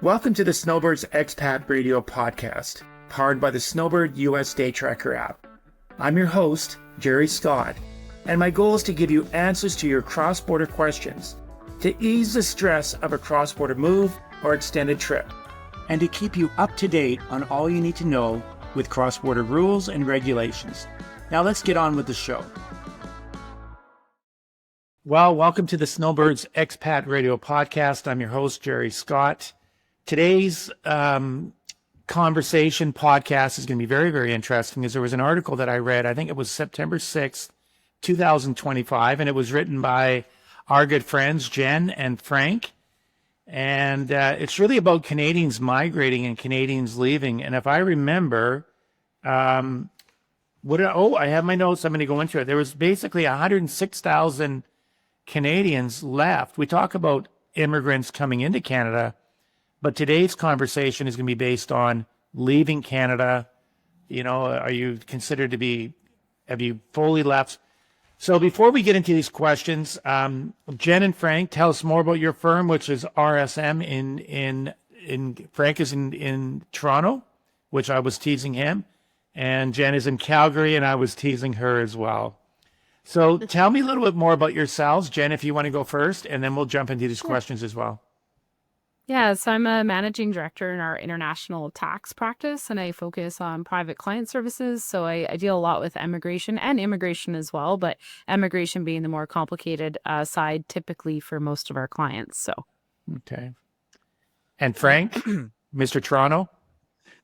Welcome to the Snowbirds Expat Radio Podcast, powered by the Snowbird US Day Tracker app. I'm your host, Gerry Scott, and my goal is to give you answers to your cross-border questions, to ease the stress of a cross-border move or extended trip, and to keep you up to date on all you need to know with cross-border rules and regulations. Now let's get on with the show. Well, welcome to the Snowbirds Expat Radio Podcast. I'm your host, Gerry Scott. Today's conversation podcast is going to be very, very interesting because there was an article that I read, I think it was September 6th, 2025, and it was written by our good friends, Jen and Frank. And it's really about Canadians migrating and Canadians leaving. And if I remember, I have my notes. I'm going to go into it. There was basically 106,000 Canadians left. We talk about immigrants coming into Canada, but today's conversation is going to be based on leaving Canada. You know, are you considered to be, have you fully left? So before we get into these questions, Jen and Frank, tell us more about your firm, which is RSM in Frank is in Toronto, which I was teasing him, and Jen is in Calgary, and I was teasing her as well. So tell me a little bit more about yourselves, Jen, if you want to go first, and then we'll jump into these questions as well. Yeah, so I'm a managing director in our international tax practice, and I focus on private client services. So I deal a lot with immigration and immigration as well, but immigration being the more complicated side typically for most of our clients. So, okay. And Frank, Mr. Toronto?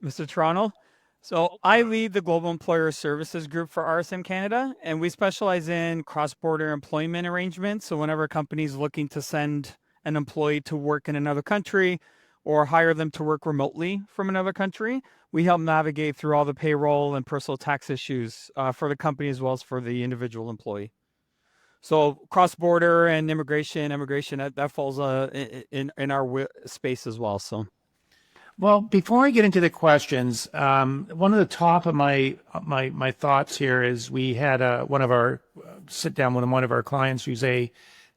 Mr. Toronto. So I lead the Global Employer Services Group for RSM Canada, and we specialize in cross-border employment arrangements. So whenever a company is looking to send an employee to work in another country or hire them to work remotely from another country, we help navigate through all the payroll and personal tax issues for the company as well as for the individual employee. So cross-border and immigration that falls in our space as well. So. Well, before I get into the questions, one of the top of my thoughts here is we had one of our sit down with one of our clients who's a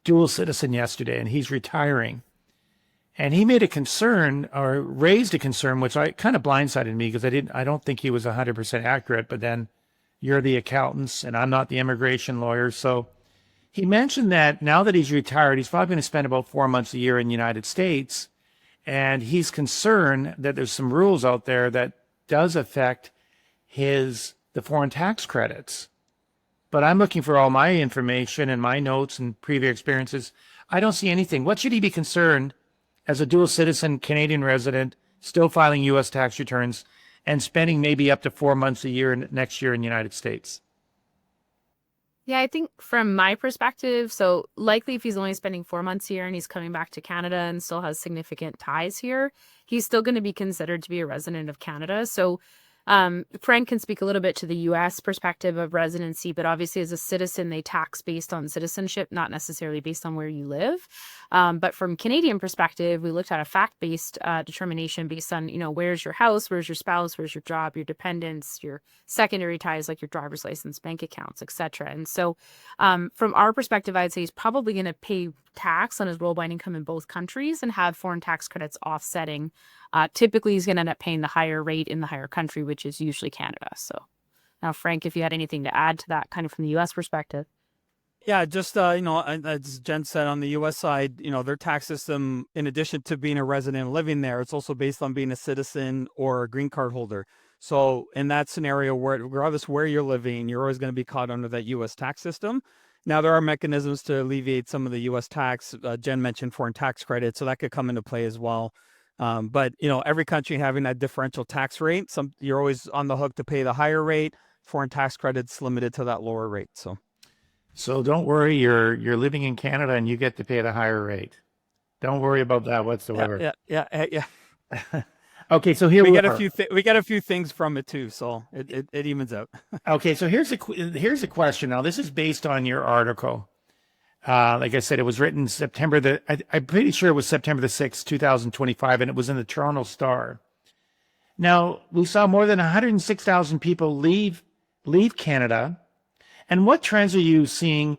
dual citizen yesterday, and he's retiring. And he made a concern or raised a concern, which I kind of blindsided me because I don't think he was 100% accurate, but then you're the accountants and I'm not the immigration lawyer. So he mentioned that now that he's retired, he's probably going to spend about 4 months a year in the United States. And he's concerned that there's some rules out there that does affect the foreign tax credits. But I'm looking for all my information and my notes and previous experiences. I don't see anything. What should he be concerned as a dual citizen Canadian resident, still filing U.S. tax returns and spending maybe up to 4 months a year next year in the United States? yeah, I think from my perspective, so likely if he's only spending 4 months here and he's coming back to Canada and still has significant ties here, he's still going to be considered to be a resident of Canada. So Frank can speak a little bit to the U.S. perspective of residency, but obviously as a citizen, they tax based on citizenship, not necessarily based on where you live. But from Canadian perspective, we looked at a fact-based determination based on, where's your house, where's your spouse, where's your job, your dependents, your secondary ties like your driver's license, bank accounts, etc. And so from our perspective, I'd say he's probably going to pay tax on his worldwide income in both countries and have foreign tax credits offsetting. Typically, he's going to end up paying the higher rate in the higher country, which is usually Canada. So now, Frank, if you had anything to add to that kind of from the U.S. perspective. Yeah, just, as Jen said, on the U.S. side, their tax system, in addition to being a resident and living there, it's also based on being a citizen or a green card holder. So in that scenario, regardless where you're living, you're always going to be caught under that U.S. tax system. Now, there are mechanisms to alleviate some of the U.S. tax. Jen mentioned foreign tax credit, so that could come into play as well. But, every country having that differential tax rate, you're always on the hook to pay the higher rate. Foreign tax credits limited to that lower rate. So don't worry, you're living in Canada and you get to pay the higher rate. Don't worry about that whatsoever. Yeah. Okay, so here we get a few things from it too, so it evens out. Okay, so here's a question. Now, this is based on your article. Like I said, it was written I'm pretty sure it was September the 6th, 2025, and it was in the Toronto Star. Now, we saw more than 106,000 people leave Canada. And what trends are you seeing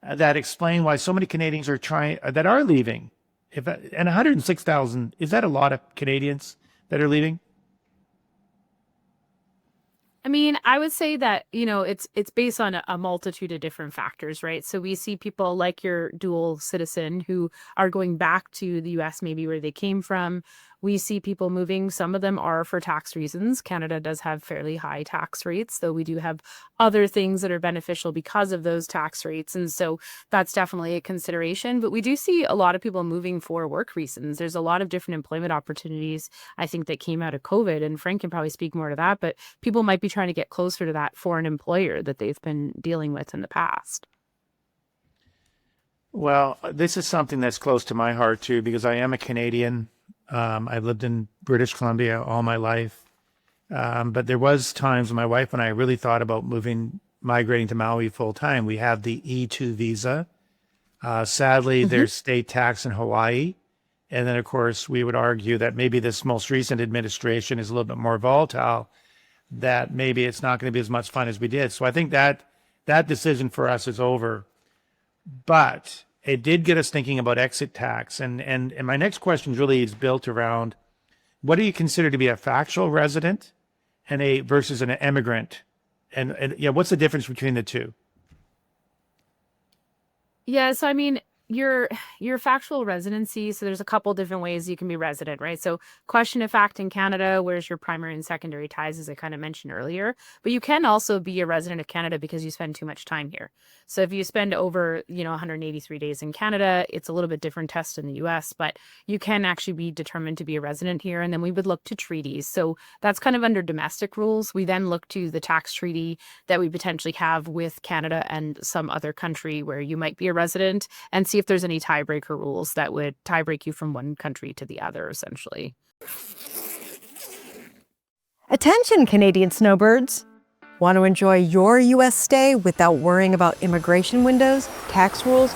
that explain why so many Canadians are leaving? And 106,000, is that a lot of Canadians that are leaving? I mean, I would say that, it's based on a multitude of different factors, right? So we see people like your dual citizen who are going back to the US, maybe where they came from. We see people moving. Some of them are for tax reasons. Canada does have fairly high tax rates, though we do have other things that are beneficial because of those tax rates. And so that's definitely a consideration. But we do see a lot of people moving for work reasons. There's a lot of different employment opportunities, I think, that came out of COVID. And Frank can probably speak more to that. But people might be trying to get closer to that foreign employer that they've been dealing with in the past. Well, this is something that's close to my heart too, because I am a Canadian. I've lived in British Columbia all my life. But there was times when my wife and I really thought about migrating to Maui full time. We have the E2 visa. Sadly, there's state tax in Hawaii. And then, of course, we would argue that maybe this most recent administration is a little bit more volatile, that maybe it's not going to be as much fun as we did. So I think that decision for us is over. But it did get us thinking about exit tax. And my next question really is built around, what do you consider to be a factual resident and versus an immigrant? And what's the difference between the two? Yeah, so I mean, your factual residency, so there's a couple different ways you can be resident, right? So question of fact in Canada, where's your primary and secondary ties, as I kind of mentioned earlier. But you can also be a resident of Canada because you spend too much time here. So if you spend over, 183 days in Canada, it's a little bit different test in the US, but you can actually be determined to be a resident here. And then we would look to treaties. So that's kind of under domestic rules. We then look to the tax treaty that we potentially have with Canada and some other country where you might be a resident, and see if there's any tiebreaker rules that would tiebreak you from one country to the other, essentially. Attention, Canadian snowbirds! Want to enjoy your U.S. stay without worrying about immigration windows, tax rules,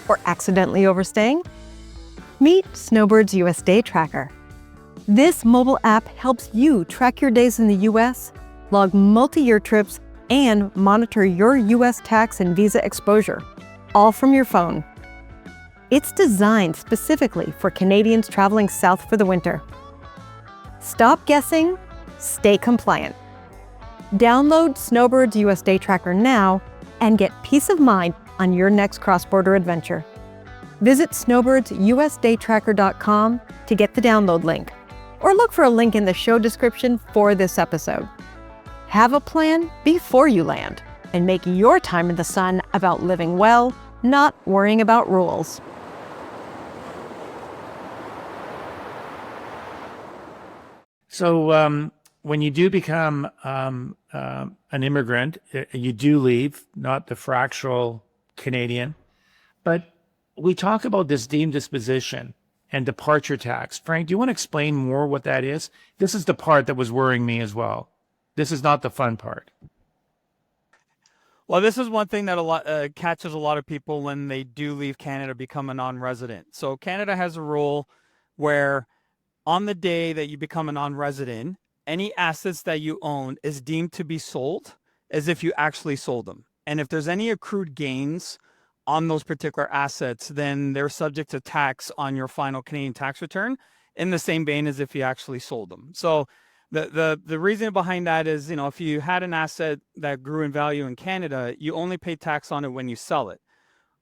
or accidentally overstaying? Meet Snowbirds U.S. Day Tracker. This mobile app helps you track your days in the U.S., log multi-year trips, and monitor your U.S. tax and visa exposure, all from your phone. It's designed specifically for Canadians traveling south for the winter. Stop guessing, stay compliant. Download Snowbirds US Day Tracker now and get peace of mind on your next cross-border adventure. Visit snowbirdsusdaytracker.com to get the download link, or look for a link in the show description for this episode. Have a plan before you land, and make your time in the sun about living well, not worrying about rules. So when you do become an immigrant, you do leave, not the fractional Canadian. But we talk about this deemed disposition and departure tax. Frank, do you want to explain more what that is? This is the part that was worrying me as well. This is not the fun part. Well, this is one thing that catches a lot of people when they do leave Canada, become a non-resident. So Canada has a rule where on the day that you become a non-resident, any assets that you own is deemed to be sold as if you actually sold them. And if there's any accrued gains on those particular assets, then they're subject to tax on your final Canadian tax return in the same vein as if you actually sold them. So the reason behind that is, if you had an asset that grew in value in Canada, you only pay tax on it when you sell it.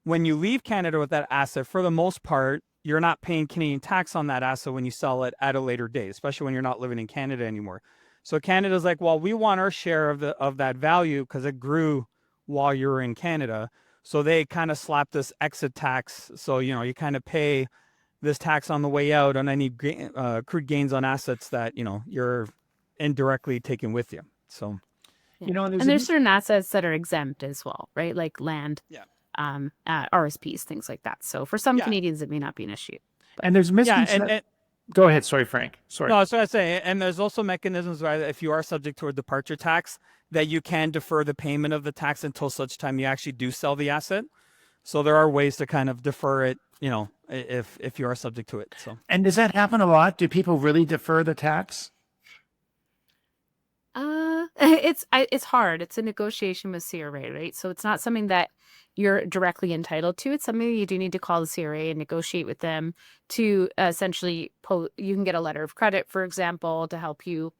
When you leave Canada with that asset, for the most part, you're not paying Canadian tax on that asset when you sell it at a later date, especially when you're not living in Canada anymore. So Canada's like, well, we want our share of that value because it grew while you were in Canada. So they kind of slapped this exit tax. So, you kind of pay this tax on the way out on any accrued gains on assets that, you're indirectly taking with you. So, there's certain assets that are exempt as well, right? Like land. Yeah. RSPs, things like that. So for some Canadians, it may not be an issue. And there's misconceptions. Go ahead. Sorry, Frank. Sorry. No, I was going to say, and there's also mechanisms where if you are subject to a departure tax, that you can defer the payment of the tax until such time you actually do sell the asset. So there are ways to kind of defer it, if you are subject to it. So. And does that happen a lot? Do people really defer the tax? It's hard. It's a negotiation with CRA, right? So it's not something that you're directly entitled to. It's something you do need to call the CRA and negotiate with them to essentially you can get a letter of credit, for example, to help you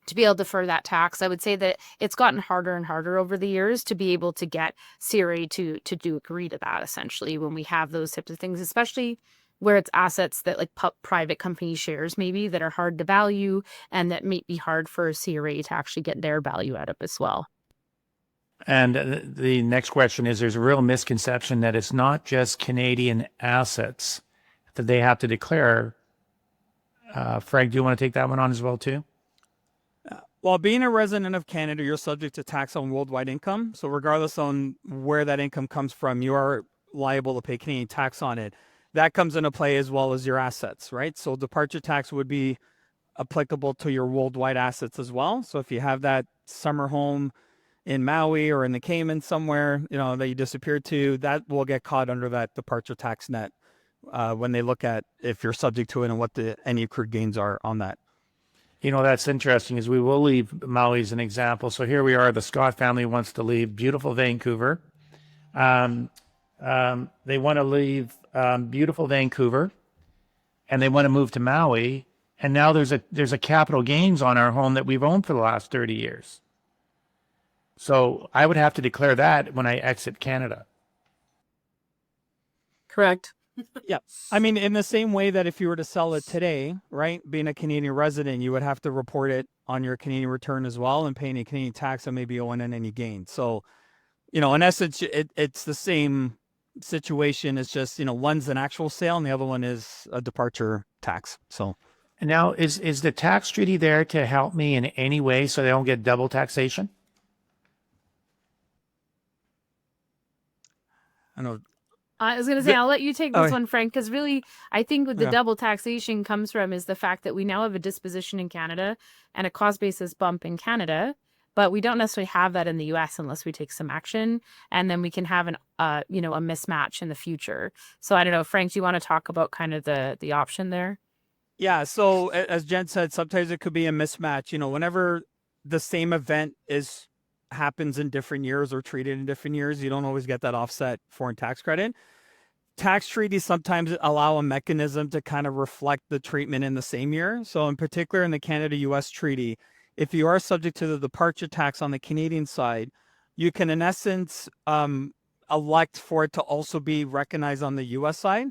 to be able to defer that tax. I would say that it's gotten harder and harder over the years to be able to get CRA to do agree to that, essentially, when we have those types of things, especially where it's assets that like private company shares maybe that are hard to value and that may be hard for a CRA to actually get their value out of as well. And the next question is, there's a real misconception that it's not just Canadian assets that they have to declare. Frank, do you want to take that one on as well too? Well, being a resident of Canada, you're subject to tax on worldwide income. So regardless on where that income comes from, you are liable to pay Canadian tax on it. That comes into play as well as your assets, right? So departure tax would be applicable to your worldwide assets as well. So if you have that summer home in Maui or in the Cayman somewhere, that you disappeared to, that will get caught under that departure tax net when they look at if you're subject to it and what any accrued gains are on that. That's interesting, is we will leave Maui as an example. So here we are, the Scott family wants to leave beautiful Vancouver. They want to leave beautiful Vancouver, and they want to move to Maui. And now there's a capital gains on our home that we've owned for the last 30 years. So I would have to declare that when I exit Canada. Correct. Yeah. I mean, in the same way that if you were to sell it today, right, being a Canadian resident, you would have to report it on your Canadian return as well and pay any Canadian tax and maybe owing any gain. So, in essence, it's the same situation. It's just, one's an actual sale and the other one is a departure tax. So. And now, is the tax treaty there to help me in any way so they don't get double taxation? I know. I was going to say, I'll let you take this one, Frank, because really, I think what the double taxation comes from is the fact that we now have a disposition in Canada and a cost basis bump in Canada, but we don't necessarily have that in the US unless we take some action, and then we can have a mismatch in the future. So I don't know, Frank, do you want to talk about kind of the option there? Yeah. So as Jen said, sometimes it could be a mismatch. Whenever the same event happens in different years or treated in different years, you don't always get that offset foreign tax credit. Tax treaties sometimes allow a mechanism to kind of reflect the treatment in the same year. So in particular in the Canada-US treaty, if you are subject to the departure tax on the Canadian side, you can in essence elect for it to also be recognized on the US side.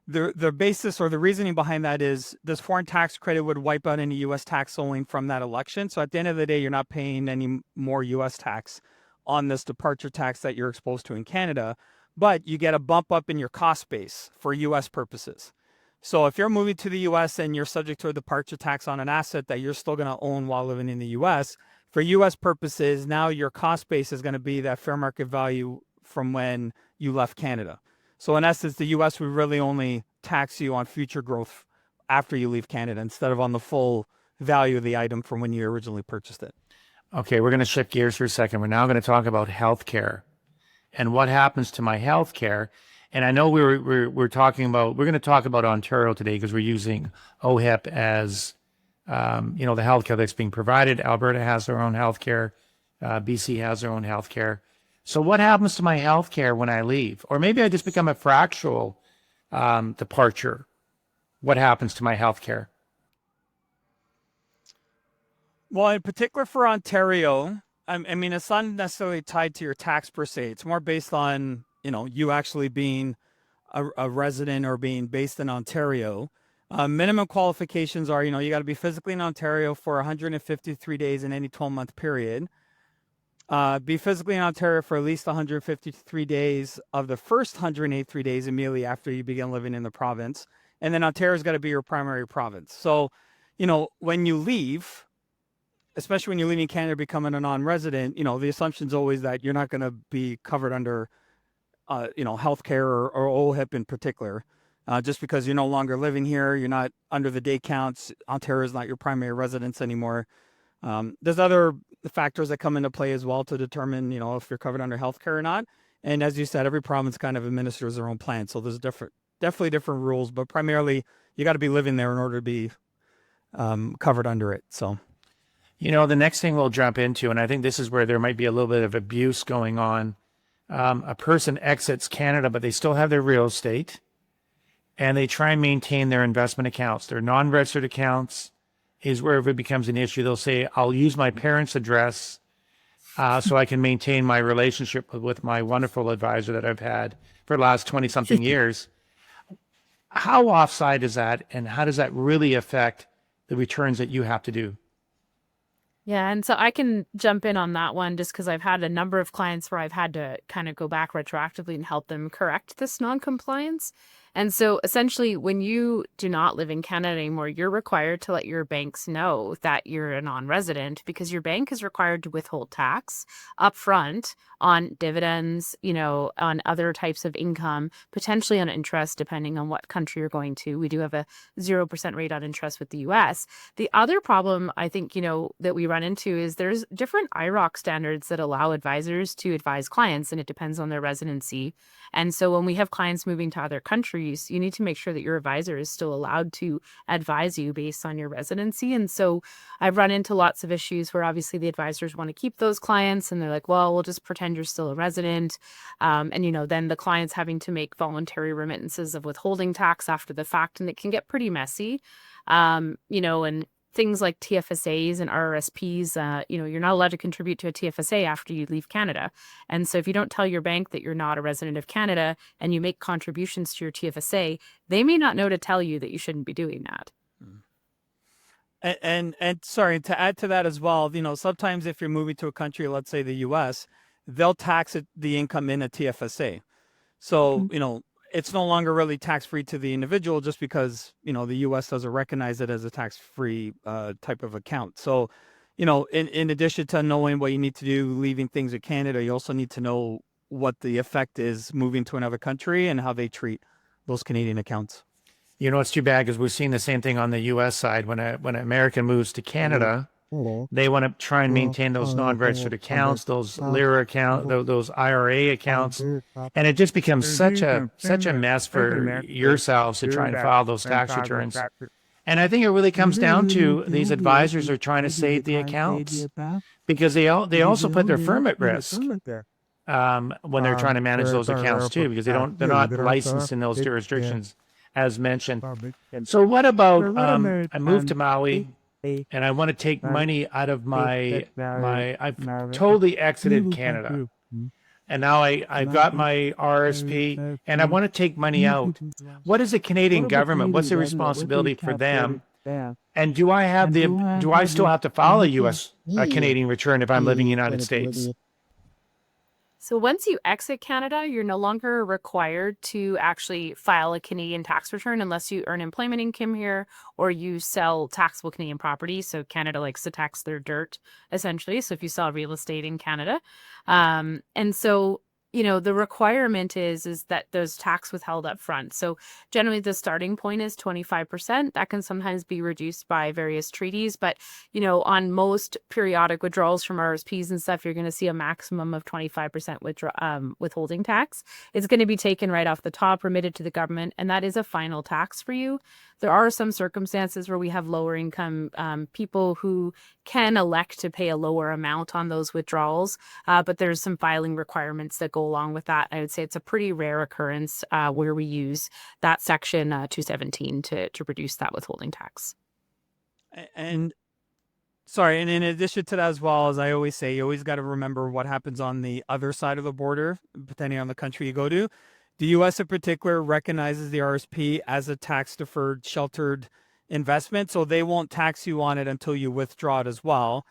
The basis or the reasoning behind that is this foreign tax credit would wipe out any U.S. tax owing from that election. So at the end of the day, you're not paying any more U.S. tax on this departure tax that you're exposed to in Canada, but you get a bump up in your cost base for U.S. purposes. So if you're moving to the U.S. and you're subject to a departure tax on an asset that you're still going to own while living in the U.S., for U.S. purposes, now your cost base is going to be that fair market value from when you left Canada. So in essence, the U.S. would really only tax you on future growth after you leave Canada instead of on the full value of the item from when you originally purchased it. Okay, we're going to shift gears for a second. We're now going to talk about healthcare and what happens to my healthcare. And I know we're going to talk about Ontario today because we're using OHIP as the healthcare that's being provided. Alberta has their own healthcare. BC has their own healthcare. So what happens to my health care when I leave? Or maybe I just become a fractional departure. What happens to my health care? Well, in particular for Ontario, I mean, it's not necessarily tied to your tax per se. It's more based on, you actually being a resident or being based in Ontario. Minimum qualifications are, you got to be physically in Ontario for 153 days in any 12-month period. Be physically in Ontario for at least 153 days of the first 183 days immediately after you begin living in the province. And then Ontario's got to be your primary province. So, when you leave, especially when you're leaving Canada, becoming a non-resident, the assumption is always that you're not going to be covered under, healthcare or OHIP in particular. Just because you're no longer living here, you're not under the day counts. Ontario is not your primary residence anymore. There's other factors that come into play as well to determine, if you're covered under healthcare or not. And as you said, every province kind of administers their own plan. So there's definitely different rules, but primarily you got to be living there in order to be covered under it. So, The next thing we'll jump into, and I think this is where there might be a little bit of abuse going on. A person exits Canada, but they still have their real estate, and they try and maintain their investment accounts. Their non-registered accounts is where if it becomes an issue, they'll say, I'll use my parents' address so I can maintain my relationship with my wonderful advisor that I've had for the last 20-something years. How offside is that, and how does that really affect the returns that you have to do? Yeah, and so I can jump in on that one just because I've had a number of clients where I've had to kind of go back retroactively and help them correct this non-compliance. And so essentially, when you do not live in Canada anymore, you're required to let your banks know that you're a non-resident because your bank is required to withhold tax upfront on dividends, on other types of income, potentially on interest, depending on what country you're going to. We do have a 0% rate on interest with the US. The other problem I think, that we run into is there's different IROC standards that allow advisors to advise clients, and it depends on their residency. And so when we have clients moving to other countries, you need to make sure that your advisor is still allowed to advise you based on your residency. And so I've run into lots of issues where obviously the advisors want to keep those clients and they're like, well, we'll just pretend you're still a resident. Then the client's having to make voluntary remittances of withholding tax after the fact, and it can get pretty messy. And things like TFSAs and RRSPs, you're not allowed to contribute to a TFSA after you leave Canada. And so if you don't tell your bank that you're not a resident of Canada and you make contributions to your TFSA, they may not know to tell you that you shouldn't be doing that. And sorry, to add to that as well, sometimes if you're moving to a country, let's say the US, they'll tax the income in a TFSA. So, it's no longer really tax-free to the individual just because, the U.S. doesn't recognize it as a tax-free type of account. So, in addition to knowing what you need to do, leaving things in Canada, you also need to know what the effect is moving to another country and how they treat those Canadian accounts. It's too bad because we're seeing the same thing on the U.S. side. When an American moves to Canada, they want to try and maintain those non-registered accounts, those LIRA accounts, those IRA accounts, and it just becomes such a mess for yourselves to try and file those tax returns. And I think it really comes down to these advisors are trying to save the accounts because they also put their firm at risk when they're trying to manage those accounts too, because they're not licensed in those jurisdictions as mentioned. So what about I moved to Maui? And I want to take money out of I've totally exited Canada. And now I've got my RSP and I want to take money out. What is the Canadian government? What's the responsibility for them? And do I still have to file a Canadian return if I'm living in the United States? So once you exit Canada, you're no longer required to actually file a Canadian tax return unless you earn employment income here or you sell taxable Canadian property. So Canada likes to tax their dirt, essentially. So if you sell real estate in Canada. And so, the requirement is that there's tax withheld up front. So generally the starting point is 25%. That can sometimes be reduced by various treaties. But, on most periodic withdrawals from RSPs and stuff, you're going to see a maximum of 25% withholding tax. It's going to be taken right off the top, remitted to the government, and that is a final tax for you. There are some circumstances where we have lower income people who can elect to pay a lower amount on those withdrawals, but there's some filing requirements that go along with that. I would say it's a pretty rare occurrence where we use that section 217 to reduce that withholding tax. And in addition to that as well, as I always say, you always got to remember what happens on the other side of the border, depending on the country you go to. The U.S. in particular recognizes the RSP as a tax-deferred sheltered investment, so they won't tax you on it until you withdraw it as well.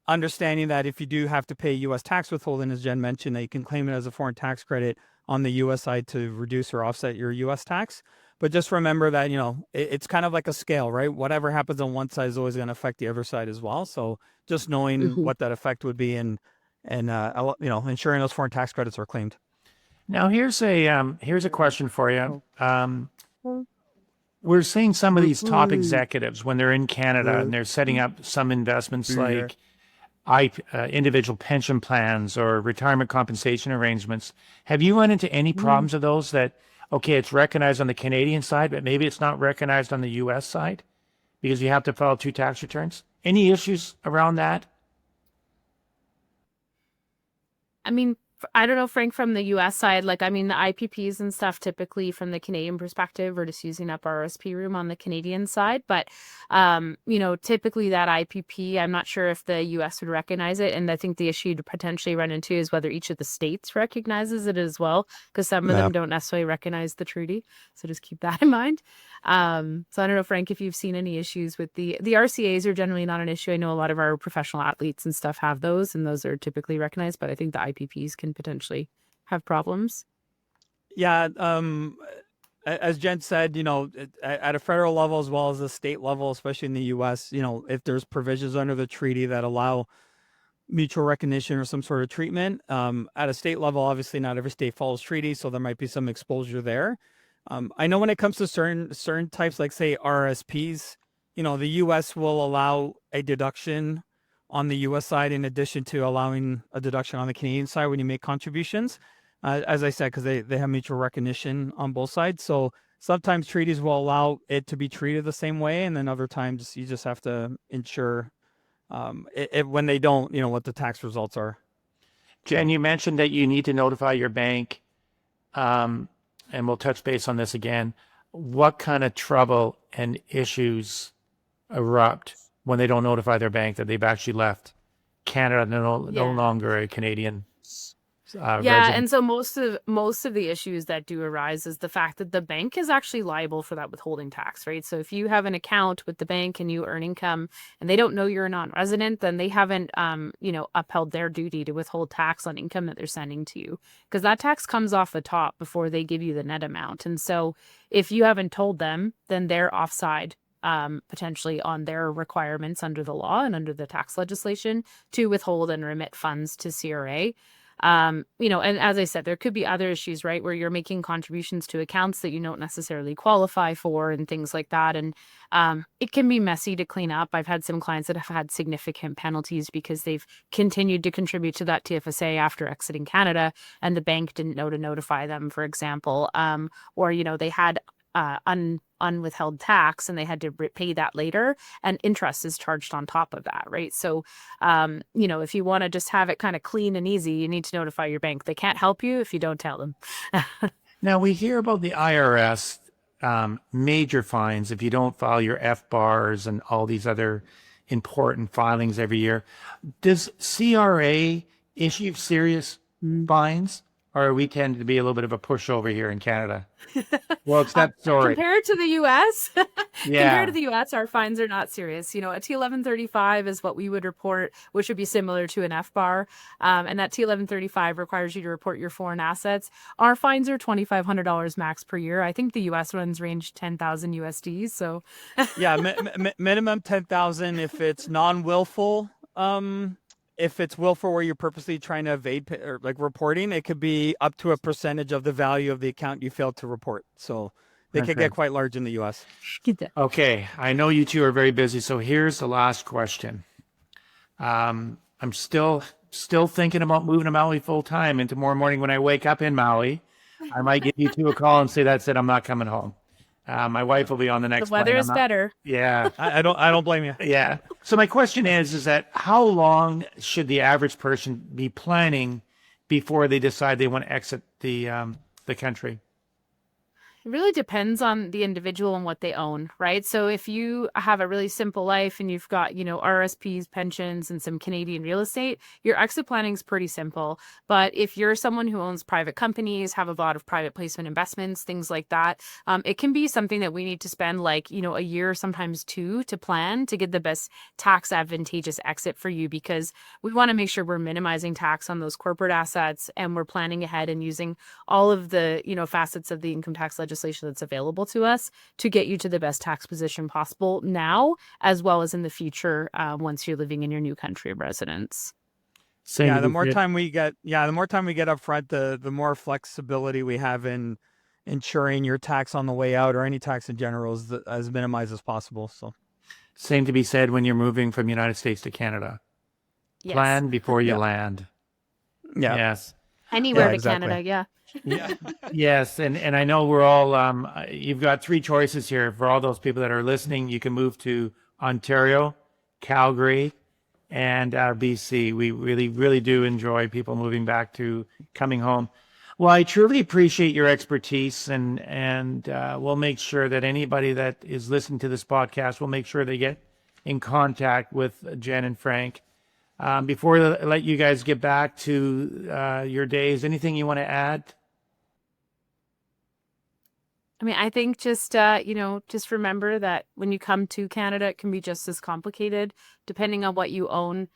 Understanding that if you do have to pay U.S. tax withholding, as Jen mentioned, that you can claim it as a foreign tax credit on the U.S. side to reduce or offset your U.S. tax. But just remember that, it's kind of like a scale, right? Whatever happens on one side is always going to affect the other side as well. So just knowing what that effect would be and ensuring those foreign tax credits are claimed. Now here's a question for you. We're seeing some of these top executives when they're in Canada and they're setting up some investments like individual pension plans or retirement compensation arrangements. Have you run into any problems of those that, okay, it's recognized on the Canadian side, but maybe it's not recognized on the U.S. side? because you have to file 2 tax returns. Any issues around that? I mean, I don't know, Frank, from the US side, like, I mean, the IPPs and stuff typically from the Canadian perspective, we're just using up our RSP room on the Canadian side. But, you know, typically that IPP, I'm not sure if the US would recognize it. And I think the issue to potentially run into is whether each of the states recognizes it as well, because some of them don't necessarily recognize the treaty. So just keep that in mind. So I don't know, Frank, if you've seen any issues with the RCAs are generally not an issue. I know a lot of our professional athletes and stuff have those, and those are typically recognized, but I think the IPPs can potentially have problems. Yeah, as Jen said, you know, at a federal level as well as a state level, especially in the U.S., you know, if there's provisions under the treaty that allow mutual recognition or some sort of treatment, at a state level, obviously not every state follows treaty, so there might be some exposure there. I know when it comes to certain types, like say RSPs, you know, the U.S. will allow a deduction on the U.S. side in addition to allowing a deduction on the Canadian side when you make contributions. As I said, because they have mutual recognition on both sides. So sometimes treaties will allow it to be treated the same way, and then other times you just have to ensure when they don't, you know, what the tax results are. Jen, you mentioned that you need to notify your bank, and we'll touch base on this again. What kind of trouble and issues erupt when they don't notify their bank that they've actually left Canada, no longer a Canadian resident? And so most of the issues that do arise is the fact that the bank is actually liable for that withholding tax, right? So if you have an account with the bank and you earn income and they don't know you're a non-resident, then they haven't upheld their duty to withhold tax on income that they're sending to you, because that tax comes off the top before they give you the net amount. And so if you haven't told them, then they're offside potentially on their requirements under the law and under the tax legislation to withhold and remit funds to CRA. You know, and as I said, there could be other issues, right, where you're making contributions to accounts that you don't necessarily qualify for and things like that. And it can be messy to clean up. I've had some clients that have had significant penalties because they've continued to contribute to that TFSA after exiting Canada and the bank didn't know to notify them, for example, or, you know, they had unwithheld tax and they had to pay that later, and interest is charged on top of that, right? So, you know, if you want to just have it kind of clean and easy, you need to notify your bank. They can't help you if you don't tell them. Now, we hear about the IRS major fines if you don't file your FBARs and all these other important filings every year. Does CRA issue serious fines? Or we tend to be a little bit of a pushover here in Canada. Well, except, sorry. Compared to the U.S., Yeah. Compared to the U.S., our fines are not serious. You know, a T1135 is what we would report, which would be similar to an FBAR. And that T1135 requires you to report your foreign assets. Our fines are $2,500 max per year. I think the U.S. ones range 10,000 USD. So, Yeah, minimum 10,000 if it's non-willful. If it's willful where you're purposely trying to evade or like reporting, it could be up to a percentage of the value of the account you failed to report. So they could get quite large in the U.S. Okay, I know you two are very busy, so here's the last question. I'm still thinking about moving to Maui full time, and tomorrow morning when I wake up in Maui, I might give you two a call and say, that's it, I'm not coming home. My wife will be on the next the weather plane. is better. Yeah. I don't blame you. Yeah. So my question is that how long should the average person be planning before they decide they want to exit the country? It really depends on the individual and what they own, right? So if you have a really simple life and you've got, you know, RSPs, pensions, and some Canadian real estate, your exit planning is pretty simple. But if you're someone who owns private companies, have a lot of private placement investments, things like that, it can be something that we need to spend like, you know, a year, sometimes two, to plan to get the best tax advantageous exit for you, because we want to make sure we're minimizing tax on those corporate assets and we're planning ahead and using all of the, you know, facets of the income tax legislation that's available to us to get you to the best tax position possible now, as well as in the future, once you're living in your new country of residence. The more time we get up front, the more flexibility we have in ensuring your tax on the way out or any tax in general is as minimized as possible. So, same to be said when you're moving from the United States to Canada. Yes. Plan before you land. Yeah. Yes. Anywhere to exactly. Canada, yeah. Yeah. Yes, and I know we're all. You've got three choices here for all those people that are listening. You can move to Ontario, Calgary, and BC. We really, really do enjoy people moving back to coming home. Well, I truly appreciate your expertise, and we'll make sure that anybody that is listening to this podcast will make sure they get in contact with Jen and Frank. Before I let you guys get back to your days, anything you want to add? I mean, I think just, just remember that when you come to Canada, it can be just as complicated. Depending on what you own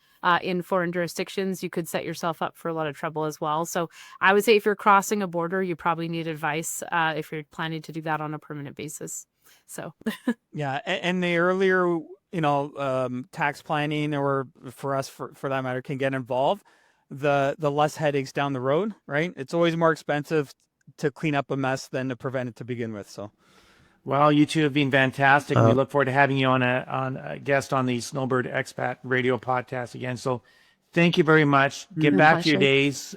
in foreign jurisdictions, you could set yourself up for a lot of trouble as well. So I would say if you're crossing a border, you probably need advice if you're planning to do that on a permanent basis. So, Yeah. And the earlier, tax planning, or for us, for that matter, can get involved, the less headaches down the road, right? It's always more expensive to clean up a mess than to prevent it to begin with. So, Well, you two have been fantastic. We look forward to having you on a guest on the Snowbird Expat Radio podcast again. So, thank you very much. Get back to your days.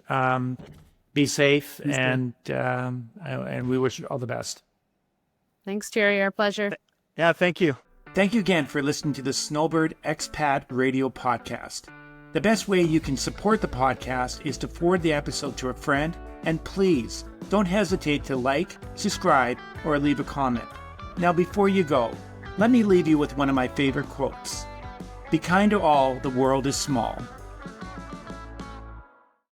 Be safe, and we wish you all the best. thanks, Gerry. Our pleasure. yeah, thank you. Thank you again for listening to the Snowbird Expat Radio podcast. The best way you can support the podcast is to forward the episode to a friend, and please don't hesitate to like, subscribe, or leave a comment. Now, before you go, let me leave you with one of my favorite quotes. Be kind to all, the world is small.